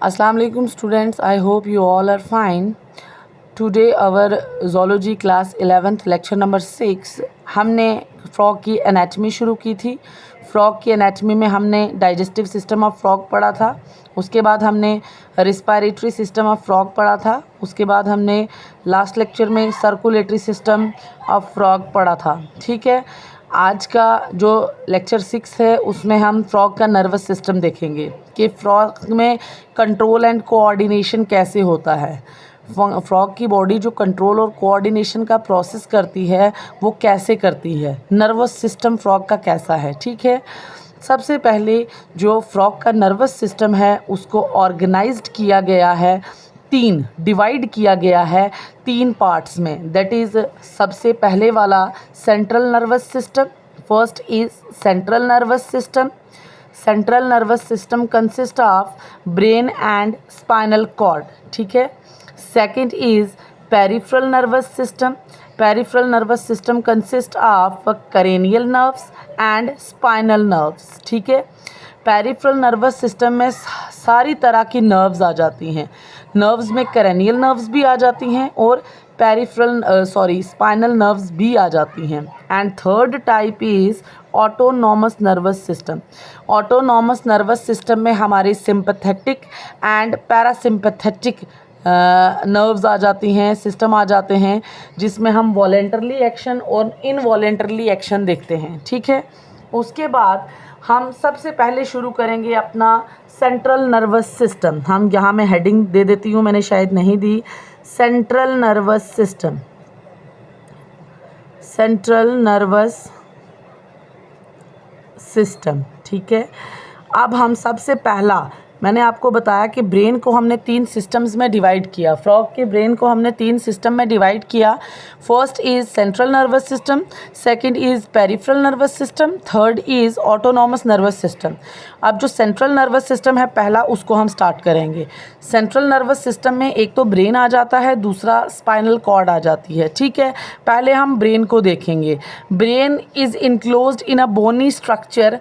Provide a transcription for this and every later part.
Assalamu alaikum students, I hope you all are fine. Today our zoology class 11th lecture number 6 हमने frog की anatomy शुरू की थी। Frog की anatomy में हमने डाइजेस्टिव सिस्टम ऑफ फ्रॉग पढ़ा था, उसके बाद हमने रिस्पायरेटरी सिस्टम ऑफ फ्रॉग पढ़ा था, उसके बाद हमने लास्ट लेक्चर में सर्कुलेटरी सिस्टम ऑफ फ्रॉग पढ़ा था। ठीक है, आज का जो लेक्चर 6 है उसमें हम फ्रॉग का नर्वस सिस्टम देखेंगे कि फ्रॉग में कंट्रोल एंड कोऑर्डिनेशन कैसे होता है। फ्रॉग की बॉडी जो कंट्रोल और कोऑर्डिनेशन का प्रोसेस करती है वो कैसे करती है, नर्वस सिस्टम फ्रॉग का कैसा है। ठीक है, सबसे पहले जो फ्रॉग का नर्वस सिस्टम है उसको ऑर्गेनाइज्ड किया गया है, डिवाइड किया गया है 3 पार्ट्स में। दैट इज़ सबसे पहले वाला central nervous system. First is central nervous system. Central nervous system consist of brain and spinal cord. ठीक है। Second is peripheral nervous system. Peripheral nervous system consist of cranial nerves and spinal nerves. ठीक है, peripheral nervous system में सारी तरह की nerves आ जाती हैं। नर्व्स में करेनियल नर्व्स भी आ जाती हैं और स्पाइनल नर्व्स भी आ जाती हैं। And third type is autonomous nervous system. Autonomous nervous system में हमारे सिंपैथेटिक एंड पैरासिम्पैथेटिक नर्व्स आ जाती हैं, सिस्टम आ जाते हैं, जिसमें हम वॉलेंटरली एक्शन और इनवॉलेंटरली एक्शन देखते हैं। ठीक है, उसके बाद हम सबसे पहले शुरू करेंगे अपना सेंट्रल नर्वस सिस्टम। हम यहाँ मैं हेडिंग दे देती हूँ, मैंने शायद नहीं दी। Central nervous system, central nervous system. ठीक है, अब हम सबसे पहला, मैंने आपको बताया कि ब्रेन को हमने 3 सिस्टम्स में डिवाइड किया। फ्रॉग के ब्रेन को हमने 3 सिस्टम में डिवाइड किया। First is central nervous system, second is peripheral nervous system, third is autonomous nervous system. अब जो सेंट्रल नर्वस सिस्टम है पहला, उसको हम स्टार्ट करेंगे। सेंट्रल नर्वस सिस्टम में एक तो ब्रेन आ जाता है, दूसरा स्पाइनल कॉर्ड आ जाती है। ठीक है, पहले हम ब्रेन को देखेंगे। Brain is enclosed in a bony structure.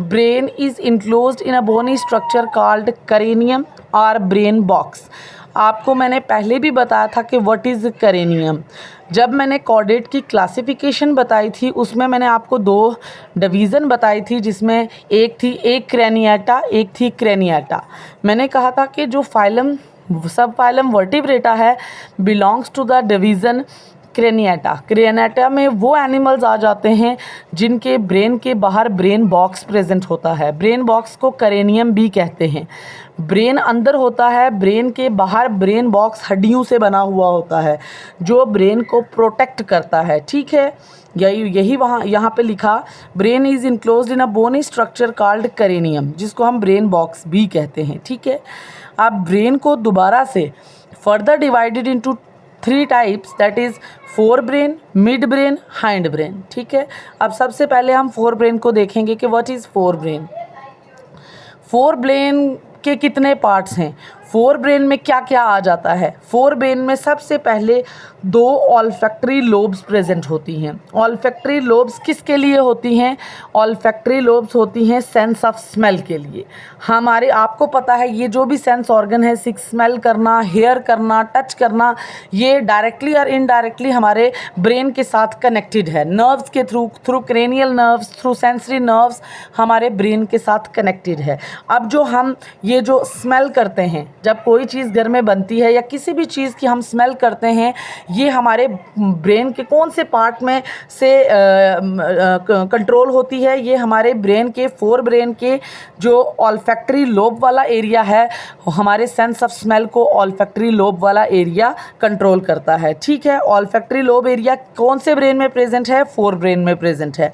Brain is enclosed in a bony structure called cranium or brain box। आपको मैंने पहले भी बताया था कि व्हाट इज़ करेनियम। जब मैंने कॉर्डेट की क्लासिफिकेशन बताई थी उसमें मैंने आपको 2 डिवीज़न बताई थी, जिसमें एक क्रेनिएटा, एक थी क्रेनिएटा। मैंने कहा था कि जो सब फाइलम वर्टिब्रेटा है belongs to the division craniata. Craniata में वो एनिमल्स आ जाते हैं जिनके ब्रेन के बाहर ब्रेन बॉक्स प्रेजेंट होता है। ब्रेन बॉक्स को करेनियम भी कहते हैं। ब्रेन अंदर होता है, ब्रेन के बाहर ब्रेन बॉक्स हड्डियों से बना हुआ होता है जो ब्रेन को प्रोटेक्ट करता है। ठीक है, यही यहाँ पे लिखा, brain is enclosed in a bony structure called cranium, जिसको हम ब्रेन बॉक्स भी कहते हैं। ठीक है, अब ब्रेन को दोबारा से further divided into 3 types, that is fore brain, mid brain, hind brain. ठीक है, अब सबसे पहले हम फोर ब्रेन को देखेंगे कि what is fore brain. Fore brain के कितने पार्ट्स हैं, फोर ब्रेन में क्या क्या आ जाता है। फोर ब्रेन में सबसे पहले 2 ऑल्फैक्टरी लोब्स प्रेजेंट होती हैं। ऑल्फैक्टरी लोब्स किसके लिए होती हैं? ऑल्फैक्टरी लोब्स होती हैं सेंस ऑफ स्मेल के लिए। हमारे, आपको पता है, ये जो भी सेंस ऑर्गन है, स्मेल करना, हेयर करना, टच करना, ये डायरेक्टली और इनडायरेक्टली हमारे ब्रेन के साथ कनेक्टेड है। नर्व्स के through cranial nerves, through sensory nerves हमारे ब्रेन के साथ कनेक्टेड है। अब जो हम ये जो स्मेल करते हैं, जब कोई चीज़ घर में बनती है या किसी भी चीज़ की हम स्मेल करते हैं, ये हमारे ब्रेन के कौन से पार्ट में से कंट्रोल होती है? ये हमारे ब्रेन के, फोर ब्रेन के जो ऑल्फैक्टरी लोब वाला एरिया है, हमारे सेंस ऑफ स्मेल को ऑल्फैक्टरी लोब वाला एरिया कंट्रोल करता है। ठीक है, ऑल्फैक्टरी लोब एरिया कौन से ब्रेन में प्रेजेंट है? फोर ब्रेन में प्रेजेंट है।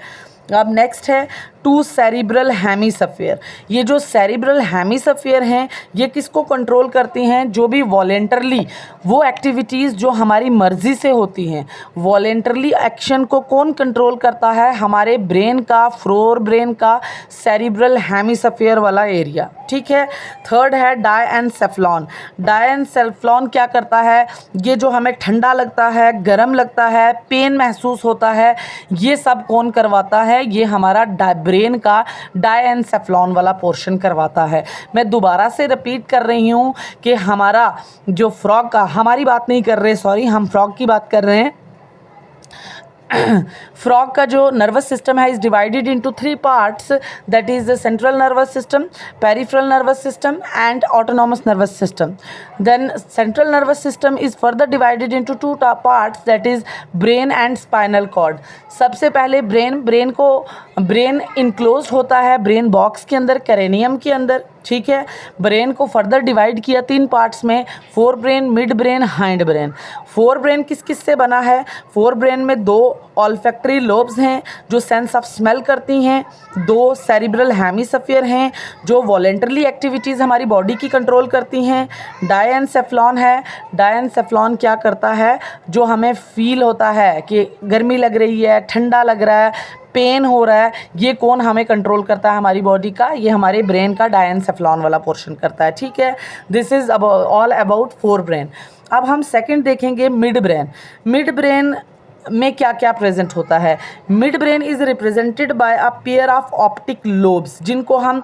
अब नेक्स्ट है 2 सेरिब्रल हेमिस्फीयर। ये जो सेरिब्रल हेमिस्फीयर हैं, ये किसको कंट्रोल करती हैं? जो भी वॉलेंटरली, वो एक्टिविटीज़ जो हमारी मर्ज़ी से होती हैं। वॉलेंटरली एक्शन को कौन कंट्रोल करता है? हमारे ब्रेन का, फोर ब्रेन का सेरिब्रल हेमिस्फीयर वाला एरिया। ठीक है, थर्ड है डायएन्सेफेलॉन। डायएन्सेफेलॉन क्या करता है? ये जो हमें ठंडा लगता है, गर्म लगता है, पेन महसूस होता है, ये सब कौन करवाता है? ये हमारा ब्रेन का डायएन्सेफलॉन वाला पोर्शन करवाता है। मैं दोबारा से रिपीट कर रही हूँ कि हमारा जो फ्रॉग का, हमारी बात नहीं कर रहे, सॉरी, हम फ्रॉग की बात कर रहे हैं। फ्रॉग का जो नर्वस सिस्टम है is divided into 3 parts, that is the central nervous system, peripheral nervous system and autonomous nervous system. Then central nervous system is further divided into 2 parts, that is brain and spinal cord. सबसे पहले brain enclose होता है brain box के अंदर, कैरेनियम के अंदर, ठीक है। ब्रेन को फर्दर डिवाइड किया 3 पार्ट्स में, fore brain, mid brain, hind brain. Fore brain किस किस से बना है? फोर ब्रेन में 2 ऑल्फैक्टरी लोब्स हैं जो सेंस ऑफ स्मेल करती हैं, 2 सेरिब्रल हेमिस्फीयर हैं जो वॉलेंटरली एक्टिविटीज़ हमारी बॉडी की कंट्रोल करती हैं। डायएन्सेफलॉन है, डायएन्सेफलॉन क्या करता है, जो हमें फील होता है कि गर्मी लग रही है, ठंडा लग रहा है, पेन हो रहा है, ये कौन हमें कंट्रोल करता है हमारी बॉडी का? ये हमारे ब्रेन का डायएन्सेफलॉन वाला पोर्शन करता है, ठीक है। This is all about fore brain. अब हम सेकंड देखेंगे मिड ब्रेन। मिड ब्रेन में क्या क्या प्रेजेंट होता है? Mid brain is represented by a pair of optic lobes, जिनको हम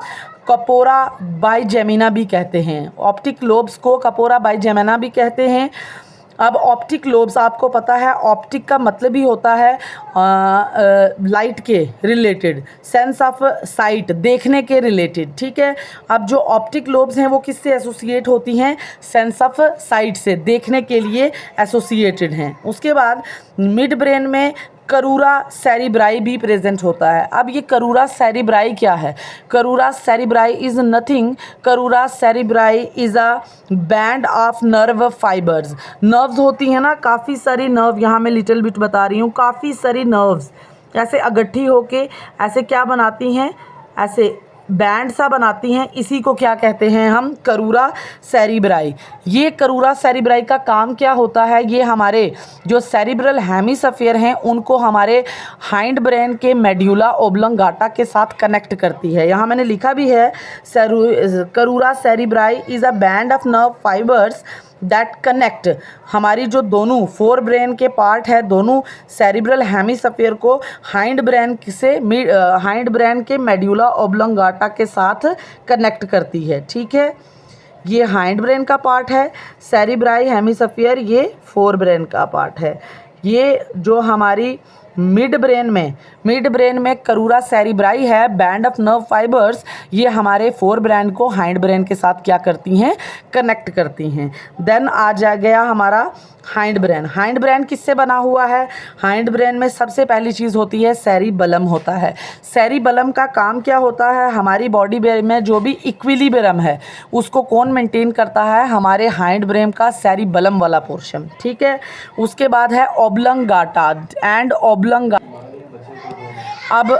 कपोरा बाइजेमिना भी कहते हैं। ऑप्टिक लोब्स को कपोरा बाइजेमिना भी कहते हैं। अब ऑप्टिक लोब्स, आपको पता है ऑप्टिक का मतलब ही होता है लाइट के रिलेटेड, सेंस ऑफ साइट, देखने के रिलेटेड, ठीक है। अब जो ऑप्टिक लोब्स हैं वो किससे एसोसिएट होती हैं? सेंस ऑफ साइट से, देखने के लिए एसोसिएटेड हैं। उसके बाद मिड ब्रेन में करूरा सेरिब्राई भी प्रेजेंट होता है। अब ये करूरा सेरिब्राई क्या है? करूरा सेरिब्राई इज़ नथिंग, करूरा cerebri is a band of nerve fibres. Nerves होती हैं ना, काफ़ी सारी नर्व, यहाँ मैं लिटिल बिट बता रही हूँ, काफ़ी सारी नर्व्स ऐसे इकट्ठी होके ऐसे क्या बनाती हैं, ऐसे बैंड सा बनाती हैं। इसी को क्या कहते हैं हम? करूरा सेरिब्राई। ये करूरा सेरिब्राई का काम क्या होता है? ये हमारे जो सेरिब्रल हेमिस्फीयर हैं उनको हमारे हाइंड ब्रेन के मेड्यूला ओब्लंगाटा के साथ कनेक्ट करती है। यहाँ मैंने लिखा भी है, करूरा cerebri is a band of nerve fibres that connect, हमारी जो दोनों फोर ब्रेन के पार्ट है, दोनों सेरिब्रल हेमिस्फीयर को हाइंड ब्रेन के मेड्यूला ओब्लंगाटा के साथ कनेक्ट करती है, ठीक है। ये हाइंड ब्रेन का पार्ट है, सेरिब्राई हेमिस्फीयर ये फोर ब्रेन का पार्ट है। ये जो हमारी मिड ब्रेन में करूरा सेरिब्राई है, बैंड ऑफ नर्व फाइबर्स, ये हमारे फोर ब्रेन को हाइंड ब्रेन के साथ क्या करती हैं? कनेक्ट करती हैं। देन आ जा गया हमारा हाइंड ब्रेन। हाइंड ब्रेन किससे बना हुआ है? हाइंड ब्रेन में सबसे पहली चीज़ होती है सेरिबलम होता है। सेरिबलम का काम क्या होता है? हमारी बॉडी में जो भी इक्विलिब्रियम है उसको कौन मेंटेन करता है? हमारे हाइंड ब्रेन का सेरिबलम वाला पोर्शन, ठीक है। उसके बाद है ओब्लंगाटा एंड अब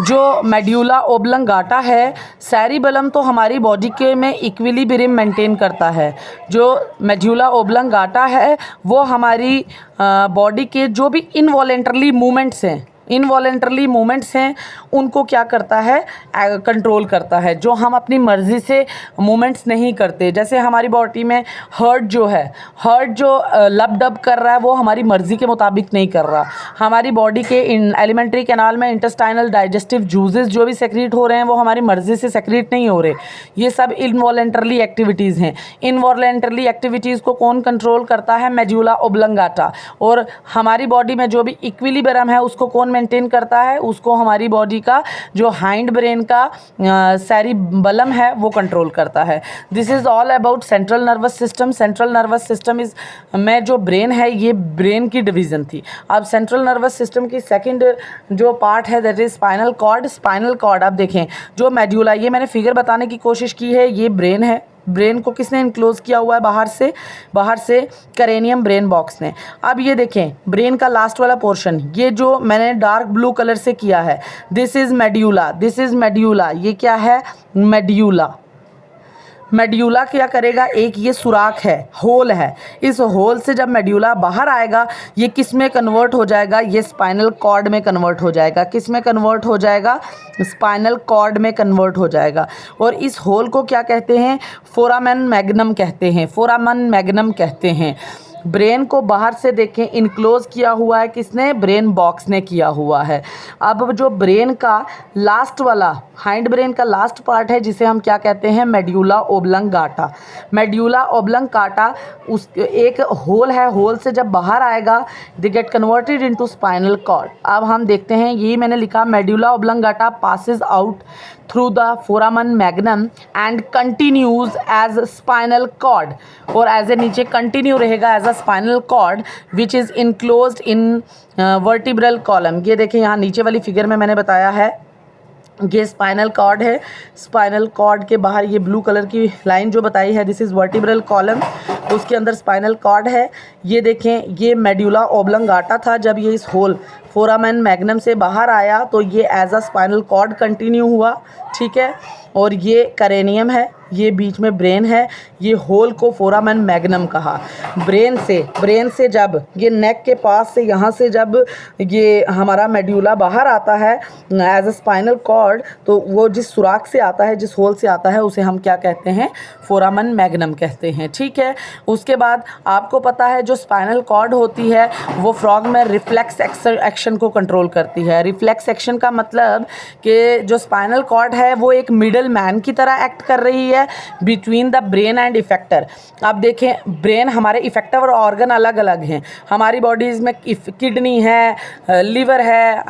जो मेड्यूला ओब्लंगाटा है, सेरिबलम तो हमारी बॉडी के में इक्विलिब्रियम मेंटेन करता है। जो मेड्यूला ओब्लंगाटा है वो हमारी बॉडी के जो भी इनवॉलेंटरली मूवमेंट्स हैं उनको क्या करता है? कंट्रोल करता है। जो हम अपनी मर्ज़ी से मूवमेंट्स नहीं करते, जैसे हमारी बॉडी में हार्ट जो लब डब कर रहा है वो हमारी मर्ज़ी के मुताबिक नहीं कर रहा। हमारी बॉडी के एलिमेंट्री कैनाल में इंटेस्टाइनल डाइजेस्टिव जूसेस जो भी सेक्रीट हो रहे हैं वो हमारी मर्ज़ी से सेक्रीट नहीं हो रहे। ये सब इनवॉलेंटरली एक्टिविटीज़ हैं। इनवॉलेंटरली एक्टिविटीज़ को कौन कंट्रोल करता है? Medulla oblongata. और हमारी बॉडी में जो भी इक्विलिब्रियम है उसको कौन मेंटेन करता है? उसको हमारी बॉडी का जो हाइंड ब्रेन का सेरिबलम है वो कंट्रोल करता है। This is all about central nervous system. Central nervous system में जो ब्रेन है ये ब्रेन की डिवीज़न थी। अब सेंट्रल नर्वस सिस्टम की सेकंड जो पार्ट है that is spinal cord. Spinal cord आप देखें, जो मेड्यूला, ये मैंने फिगर बताने की कोशिश की है, ये ब्रेन है। ब्रेन को किसने इनक्लोज किया हुआ है? बाहर से कैरेनियम ब्रेन बॉक्स ने। अब ये देखें ब्रेन का लास्ट वाला पोर्शन, ये जो मैंने डार्क ब्लू कलर से किया है, दिस इज़ मेड्यूला। ये क्या है? मेड्यूला क्या करेगा? एक ये सुराख है, होल है। इस होल से जब मेड्यूला बाहर आएगा ये किस में कन्वर्ट हो जाएगा? ये स्पाइनल कॉर्ड में कन्वर्ट हो जाएगा। किस में कन्वर्ट हो जाएगा? स्पाइनल कॉर्ड में कन्वर्ट हो जाएगा। और इस होल को क्या कहते हैं? फोरामेन मैग्नम कहते हैं। ब्रेन को बाहर से देखें इनक्लोज किया हुआ है किसने, ब्रेन बॉक्स ने किया हुआ है। अब जो ब्रेन का लास्ट वाला हाइंड ब्रेन का लास्ट पार्ट है जिसे हम क्या कहते हैं, मेड्यूला ओब्लंगाटा। मेड्यूला ओब्लंगाटा उस एक होल है, होल से जब बाहर आएगा they get converted into spinal cord. अब हम देखते हैं, यही मैंने लिखा, medulla oblongata passes out through the foramen magnum and continues as spinal cord, और एज ए नीचे कंटिन्यू रहेगा as a spinal cord which is enclosed in vertebral column. ये देखें यहाँ नीचे वाली फिगर में मैंने बताया है, ये स्पाइनल कॉर्ड है, स्पाइनल कॉर्ड के बाहर ये ब्लू कलर की लाइन जो बताई है दिस इज़ वर्टिब्रल कॉलम, उसके अंदर स्पाइनल कॉर्ड है। ये देखें, ये मेड्यूला ओब्लंगाटा था, जब ये इस होल फोरामेन मैग्नम से बाहर आया तो ये as a spinal cord continue हुआ, ठीक है। और ये करेनियम है, ये बीच में ब्रेन है, ये होल को फोरामेन मैग्नम कहा। ब्रेन से जब ये नेक के पास से यहाँ से जब ये हमारा मेड्यूला बाहर आता है एज अ स्पाइनल कॉर्ड, तो वो जिस सुराख से आता है, जिस होल से आता है, उसे हम क्या कहते हैं, फोरामेन मैग्नम कहते हैं, ठीक है। उसके बाद आपको पता है जो स्पाइनल कॉर्ड होती है वो फ्रॉग में रिफ्लेक्स एक्शन को कंट्रोल करती है। रिफ्लेक्स एक्शन का मतलब कि जो स्पाइनल कॉर्ड है वो एक मिडल मैन की तरह एक्ट कर रही है between the brain and effector. आप देखें, ब्रेन हमारे इफेक्टर और ऑर्गन अलग अलग हैं। हमारी बॉडीज़ में किडनी है, लिवर है,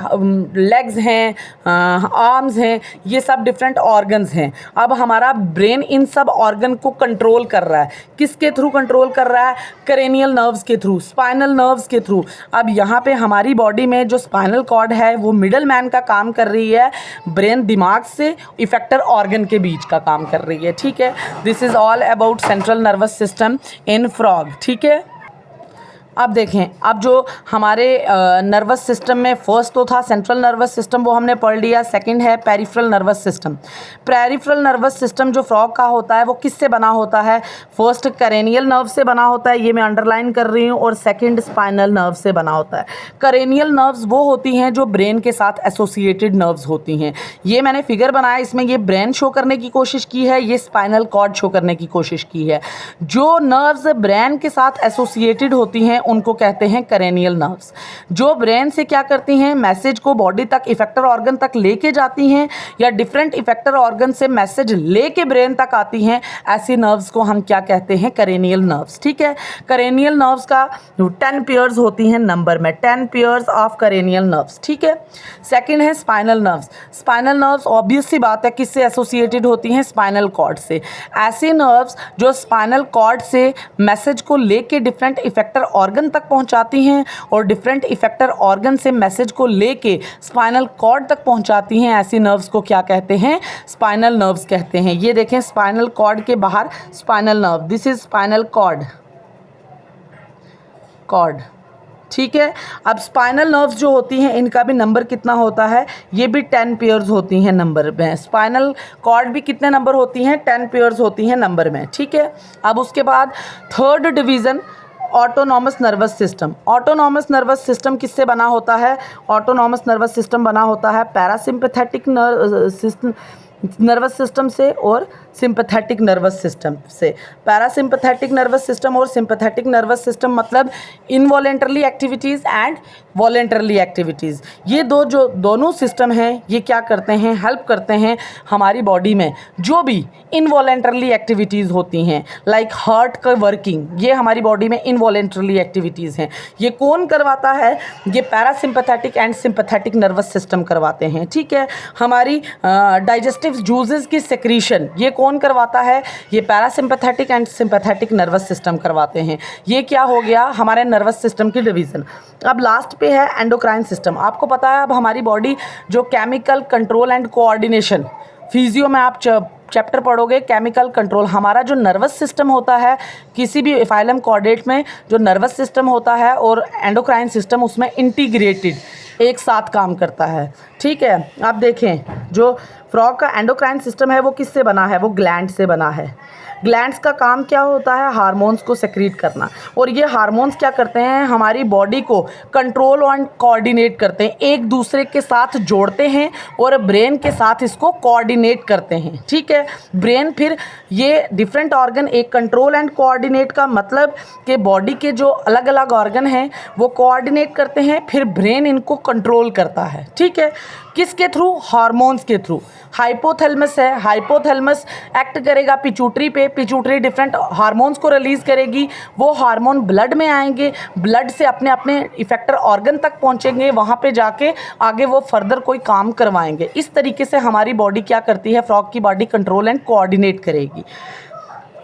लेग्स हैं, आर्म्स हैं, ये सब डिफरेंट ऑर्गन्स हैं। अब हमारा ब्रेन इन सब ऑर्गन को कंट्रोल कर रहा है, किसके थ्रू कंट्रोल कर रहा है, क्रेनियल नर्व्स के थ्रू, स्पाइनल नर्व्स के थ्रू। अब यहाँ पे हमारी बॉडी में जो स्पाइनल कॉर्ड है वो मिडल मैन का काम कर रही है, ब्रेन दिमाग से इफेक्टर ऑर्गन के बीच का काम कर रही है, ठीक है। This is all about central nervous system in frog, ठीक है। अब देखें, अब जो हमारे नर्वस सिस्टम में फर्स्ट तो था सेंट्रल नर्वस सिस्टम, वो हमने पढ़ लिया। सेकंड है peripheral nervous system. Peripheral nervous system जो फ्रॉग का होता है वो किससे बना होता है, फर्स्ट करेनियल नर्व से बना होता है, ये मैं अंडरलाइन कर रही हूँ, और सेकंड स्पाइनल नर्व से बना होता है। करेनियल नर्व्स वो होती हैं जो ब्रेन के साथ एसोसिएटेड नर्व्स होती हैं। ये मैंने फिगर बनाया, इसमें ये ब्रेन शो करने की कोशिश की है, ये स्पाइनल कॉर्ड शो करने की कोशिश की है। जो नर्व्स ब्रेन के साथ एसोसिएटेड होती हैं उनको कहते हैं करेनियल नर्व्स। जो ब्रेन से क्या करती हैं, मैसेज को बॉडी तक, इफेक्टर ऑर्गन तक लेके जाती हैं, या डिफरेंट इफेक्टर ऑर्गन से मैसेज लेके ब्रेन तक आती हैं, ऐसी नर्व्स को हम क्या कहते हैं, करेनियल नर्व्स, ठीक है। करेनियल नर्व्स का 10 पेयर्स होती हैं नंबर में, 10 पेयर्स ऑफ करेनियल नर्व्स, ठीक है। सेकंड है spinal nerves. Spinal nerves obvious सी बात है किससे एसोसिएटेड होती हैं, स्पाइनल कॉर्ड से। ऐसी नर्व्स जो स्पाइनल कॉर्ड से मैसेज को लेके डिफरेंट इफेक्टर ऑर्गन तक पहुंचाती हैं, और डिफरेंट इफेक्टर ऑर्गन से मैसेज को लेके स्पाइनल कॉर्ड तक पहुंचाती हैं, ऐसी नर्व्स को क्या कहते हैं, स्पाइनल नर्व्स कहते हैं। ये देखें, स्पाइनल कॉर्ड के बाहर spinal nerve, this is spinal cord, ठीक है। अब स्पाइनल नर्व्स जो होती हैं इनका भी नंबर कितना होता है, ये भी 10 पेयर्स होती हैं नंबर में। स्पाइनल कॉर्ड भी कितने नंबर होती हैं, 10 पेयर्स होती हैं नंबर में, ठीक है। अब उसके बाद third division autonomous nervous system. Autonomous nervous system किससे बना होता है, ऑटोनॉमस नर्वस सिस्टम बना होता है पैरासिम्पैथेटिक नर्वस सिस्टम से और सिंपैथेटिक नर्वस सिस्टम से। पैरासिम्पैथेटिक नर्वस सिस्टम और सिंपैथेटिक नर्वस सिस्टम मतलब involuntarily activities and voluntarily activities. ये दोनों सिस्टम हैं, ये क्या करते हैं, हेल्प करते हैं हमारी बॉडी में जो भी इनवॉलेंटरली एक्टिविटीज़ होती हैं, लाइक हार्ट का वर्किंग, ये हमारी बॉडी में इनवॉलेंटरली एक्टिविटीज़ हैं। ये कौन करवाता है, ये parasympathetic and sympathetic nervous system करवाते हैं, ठीक है। हमारी डाइजेस्टिव जूसेस की सेक्रीशन ये कौन करवाता है, ये parasympathetic and sympathetic nervous system करवाते हैं। ये क्या हो गया, हमारे नर्वस सिस्टम की डिवीज़न। अब लास्ट पे है एंडोक्राइन सिस्टम। आपको पता है अब हमारी बॉडी जो chemical control and coordination, physio में आप चैप्टर पढ़ोगे केमिकल कंट्रोल, हमारा जो नर्वस सिस्टम होता है किसी भी फाइलम कॉर्डेट में जो नर्वस सिस्टम होता है और एंडोक्राइन सिस्टम उसमें इंटीग्रेटेड एक साथ काम करता है। ठीक है। आप देखें जो फ्रॉग का एंडोक्राइन सिस्टम है वो किससे बना है, वो ग्लैंड से बना है। ग्लैंड्स का काम क्या होता है, हार्मोन्स को सेक्रीट करना, और ये हार्मोन्स क्या करते हैं, हमारी बॉडी को कंट्रोल एंड कोऑर्डिनेट करते हैं, एक दूसरे के साथ जोड़ते हैं और ब्रेन के साथ इसको कोऑर्डिनेट करते हैं। ठीक है, ब्रेन फिर ये डिफरेंट ऑर्गन एक कंट्रोल एंड कोऑर्डिनेट का मतलब कि बॉडी के जो अलग अलग ऑर्गन हैं वो कोऑर्डिनेट करते हैं, फिर ब्रेन इनको कंट्रोल करता है। ठीक है, किसके थ्रू, हार्मोन्स के थ्रू। हाइपोथैलेमस है, हाइपोथैलेमस एक्ट करेगा पिट्यूटरी पे, पिट्यूटरी डिफरेंट हार्मोन्स को रिलीज़ करेगी, वो हार्मोन ब्लड में आएंगे, ब्लड से अपने अपने इफेक्टर ऑर्गन तक पहुंचेंगे, वहाँ पे जाके आगे वो फर्दर कोई काम करवाएंगे। इस तरीके से हमारी बॉडी क्या करती है, फ्रॉग की बॉडी कंट्रोल एंड कोऑर्डिनेट करेगी।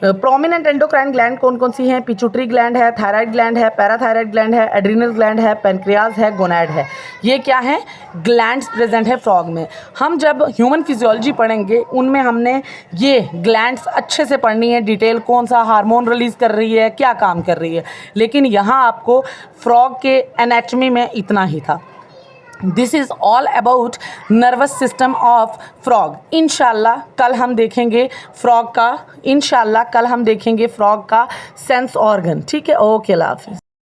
प्रोमिनेंट एंडोक्राइन ग्लैंड कौन कौन सी हैं, पिट्यूटरी ग्लैंड है, थायराइड ग्लैंड है, पैराथायराइड ग्लैंड है, एड्रीनल ग्लैंड है, पेनक्रियाज है, गोनैड है। ये क्या है, ग्लैंड्स प्रेजेंट है फ्रॉग में। हम जब ह्यूमन फिजियोलॉजी पढ़ेंगे उनमें हमने ये ग्लैंड्स अच्छे से पढ़नी है, डिटेल कौन सा हार्मोन रिलीज़ कर रही है, क्या काम कर रही है, लेकिन यहाँ आपको फ्रॉग के एनाटॉमी में इतना ही था। This is all about nervous system of frog. इंशाल्लाह कल हम देखेंगे फ्रॉग का, इंशाल्लाह कल हम देखेंगे फ्रॉग का सेंस ऑर्गन। ठीक है, ओके, अल्लाह हाफिज़।